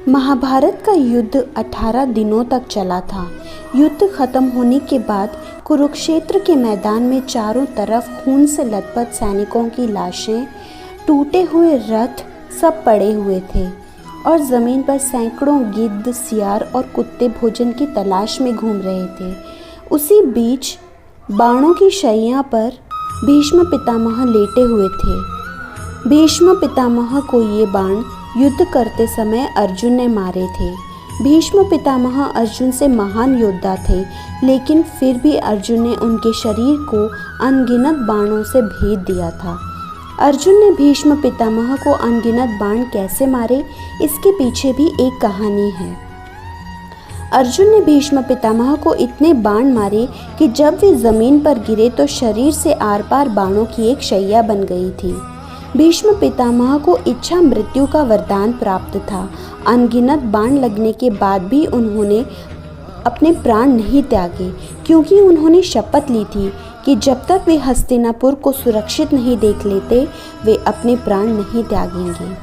महाभारत का युद्ध 18 दिनों तक चला था। युद्ध खत्म होने के बाद कुरुक्षेत्र के मैदान में चारों तरफ खून से लथपथ सैनिकों की लाशें, टूटे हुए रथ सब पड़े हुए थे और ज़मीन पर सैकड़ों गिद्ध, सियार और कुत्ते भोजन की तलाश में घूम रहे थे। उसी बीच बाणों की शैया पर भीष्म पितामह लेटे हुए थे। भीष्म पितामह को ये बाण युद्ध करते समय अर्जुन ने मारे थे। भीष्म पितामह अर्जुन से महान योद्धा थे, लेकिन फिर भी अर्जुन ने उनके शरीर को अनगिनत बाणों से भेद दिया था। अर्जुन ने भीष्म पितामह को अनगिनत बाण कैसे मारे, इसके पीछे भी एक कहानी है। अर्जुन ने भीष्म पितामह को इतने बाण मारे कि जब वे जमीन पर गिरे तो शरीर से आर पार बाणों की एक शैया बन गई थी। भीष्म पितामह को इच्छा मृत्यु का वरदान प्राप्त था। अनगिनत बाण लगने के बाद भी उन्होंने अपने प्राण नहीं त्यागे, क्योंकि उन्होंने शपथ ली थी कि जब तक वे हस्तिनापुर को सुरक्षित नहीं देख लेते, वे अपने प्राण नहीं त्यागेंगे।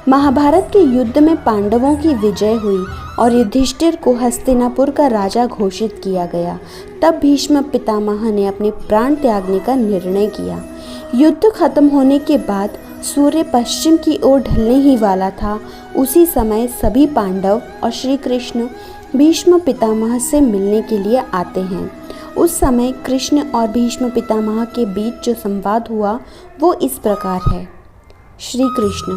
महाभारत के युद्ध में पांडवों की विजय हुई और युधिष्ठिर को हस्तिनापुर का राजा घोषित किया गया। तब भीष्म पितामह ने अपने प्राण त्यागने का निर्णय किया। युद्ध खत्म होने के बाद सूर्य पश्चिम की ओर ढलने ही वाला था। उसी समय सभी पांडव और श्री कृष्ण भीष्म पितामह से मिलने के लिए आते हैं। उस समय कृष्ण और भीष्म पितामह के बीच जो संवाद हुआ वो इस प्रकार है। श्री कृष्ण: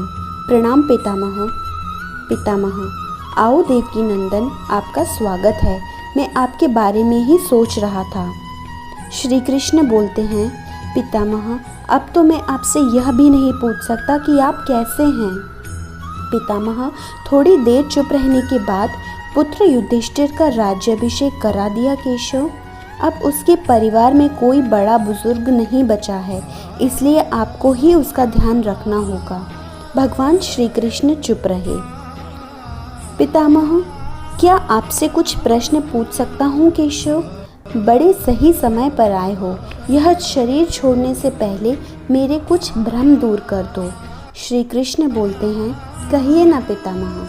प्रणाम पितामह। पितामह: आओ देवकी नंदन, आपका स्वागत है। मैं आपके बारे में ही सोच रहा था। श्री कृष्ण बोलते हैं: पितामह, अब तो मैं आपसे यह भी नहीं पूछ सकता कि आप कैसे हैं। पितामह: थोड़ी देर चुप रहने के बाद पुत्र युधिष्ठिर का राज्याभिषेक करा दिया केशव। अब उसके परिवार में कोई बड़ा बुजुर्ग नहीं बचा है, इसलिए आपको ही उसका ध्यान रखना होगा। भगवान श्री कृष्ण चुप रहे। पितामह, क्या आपसे कुछ प्रश्न पूछ सकता हूँ केशव? बड़े सही समय पर आए हो। यह शरीर छोड़ने से पहले मेरे कुछ भ्रम दूर कर दो। श्री कृष्ण बोलते हैं: कहिए ना पितामह।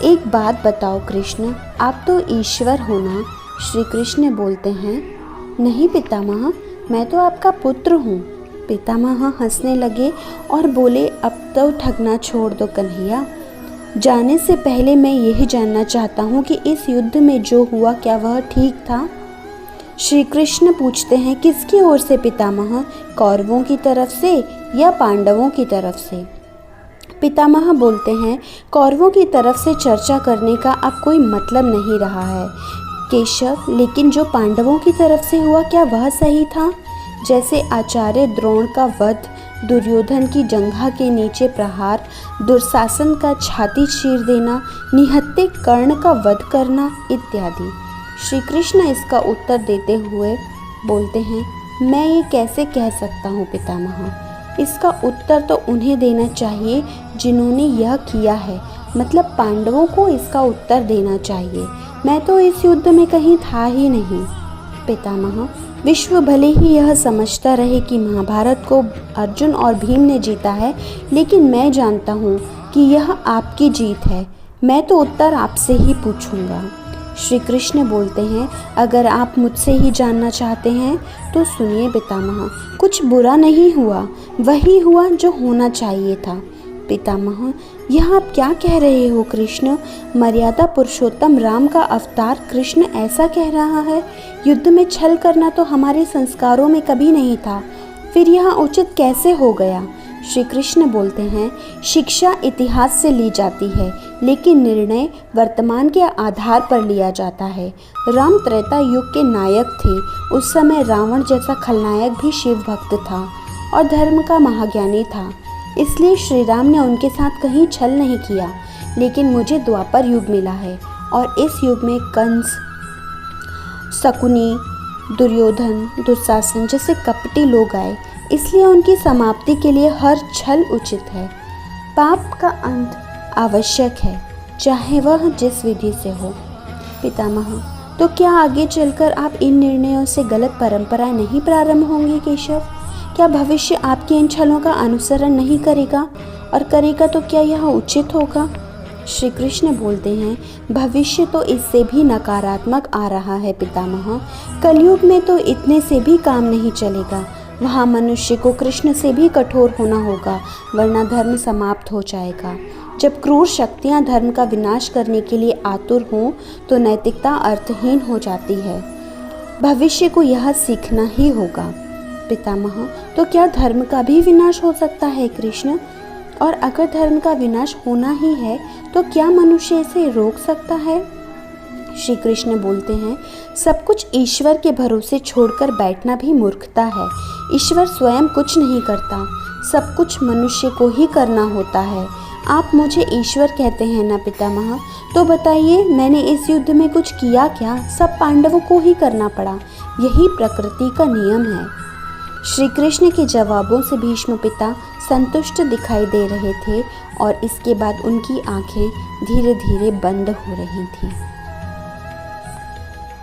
एक बात बताओ कृष्ण, आप तो ईश्वर हो ना? श्री कृष्ण बोलते हैं: नहीं पितामह, मैं तो आपका पुत्र हूँ। पितामह हंसने लगे और बोले: अब तो ठगना छोड़ दो कन्हैया। जाने से पहले मैं यही जानना चाहता हूँ कि इस युद्ध में जो हुआ क्या वह ठीक था? श्री कृष्ण पूछते हैं: किसकी ओर से पितामह? कौरवों की तरफ से या पांडवों की तरफ से? पितामह बोलते हैं: कौरवों की तरफ से चर्चा करने का अब कोई मतलब नहीं रहा है केशव, लेकिन जो पांडवों की तरफ से हुआ क्या वह सही था? जैसे आचार्य द्रोण का वध, दुर्योधन की जंघा के नीचे प्रहार, दुशासन का छाती चीर देना, निहत्थे कर्ण का वध करना इत्यादि। श्री कृष्ण इसका उत्तर देते हुए बोलते हैं: मैं ये कैसे कह सकता हूँ पितामह? इसका उत्तर तो उन्हें देना चाहिए जिन्होंने यह किया है, मतलब पांडवों को इसका उत्तर देना चाहिए। मैं तो इस युद्ध में कहीं था ही नहीं। पितामह, विश्व भले ही यह समझता रहे कि महाभारत को अर्जुन और भीम ने जीता है, लेकिन मैं जानता हूँ कि यह आपकी जीत है। मैं तो उत्तर आपसे ही पूछूंगा। श्री कृष्ण बोलते हैं: अगर आप मुझसे ही जानना चाहते हैं तो सुनिए पितामह, कुछ बुरा नहीं हुआ, वही हुआ जो होना चाहिए था। पितामह, यह आप क्या कह रहे हो कृष्ण? मर्यादा पुरुषोत्तम राम का अवतार कृष्ण ऐसा कह रहा है? युद्ध में छल करना तो हमारे संस्कारों में कभी नहीं था, फिर यह उचित कैसे हो गया? श्री कृष्ण बोलते हैं: शिक्षा इतिहास से ली जाती है, लेकिन निर्णय वर्तमान के आधार पर लिया जाता है। राम त्रेता युग के नायक थे। उस समय रावण जैसा खलनायक भी शिव भक्त था और धर्म का महाज्ञानी था, इसलिए श्री राम ने उनके साथ कहीं छल नहीं किया। लेकिन मुझे द्वापर युग मिला है और इस युग में कंस, शकुनी, दुर्योधन, दुशासन जैसे कपटी लोग आए, इसलिए उनकी समाप्ति के लिए हर छल उचित है। पाप का अंत आवश्यक है, चाहे वह जिस विधि से हो। पितामह, तो क्या आगे चलकर आप इन निर्णयों से गलत परंपराएं नहीं प्रारंभ होंगी केशव? क्या भविष्य आपके इन छलों का अनुसरण नहीं करेगा, और करेगा तो क्या यह उचित होगा? श्री कृष्ण बोलते हैं, भविष्य तो इससे भी नकारात्मक आ रहा है पितामह। कलयुग में तो इतने से भी काम नहीं चलेगा। वहाँ मनुष्य को कृष्ण से भी कठोर होना होगा, वरना धर्म समाप्त हो जाएगा। जब क्रूर शक्तियाँ धर्म का विनाश करने के लिए आतुर हों तो नैतिकता अर्थहीन हो जाती है। भविष्य को यह सीखना ही होगा। पितामह, तो क्या धर्म का भी विनाश हो सकता है कृष्ण? और अगर धर्म का विनाश होना ही है तो क्या मनुष्य इसे रोक सकता है? श्री कृष्ण बोलते हैं, सब कुछ ईश्वर के भरोसे छोड़कर बैठना भी मूर्खता है। ईश्वर स्वयं कुछ नहीं करता, सब कुछ मनुष्य को ही करना होता है। आप मुझे ईश्वर कहते हैं ना पितामह, तो बताइए मैंने इस युद्ध में कुछ किया क्या? सब पांडवों को ही करना पड़ा, यही प्रकृति का नियम है। श्री कृष्ण के जवाबों से भीष्म पिता संतुष्ट दिखाई दे रहे थे और इसके बाद उनकी आंखें धीरे धीरे बंद हो रही थीं।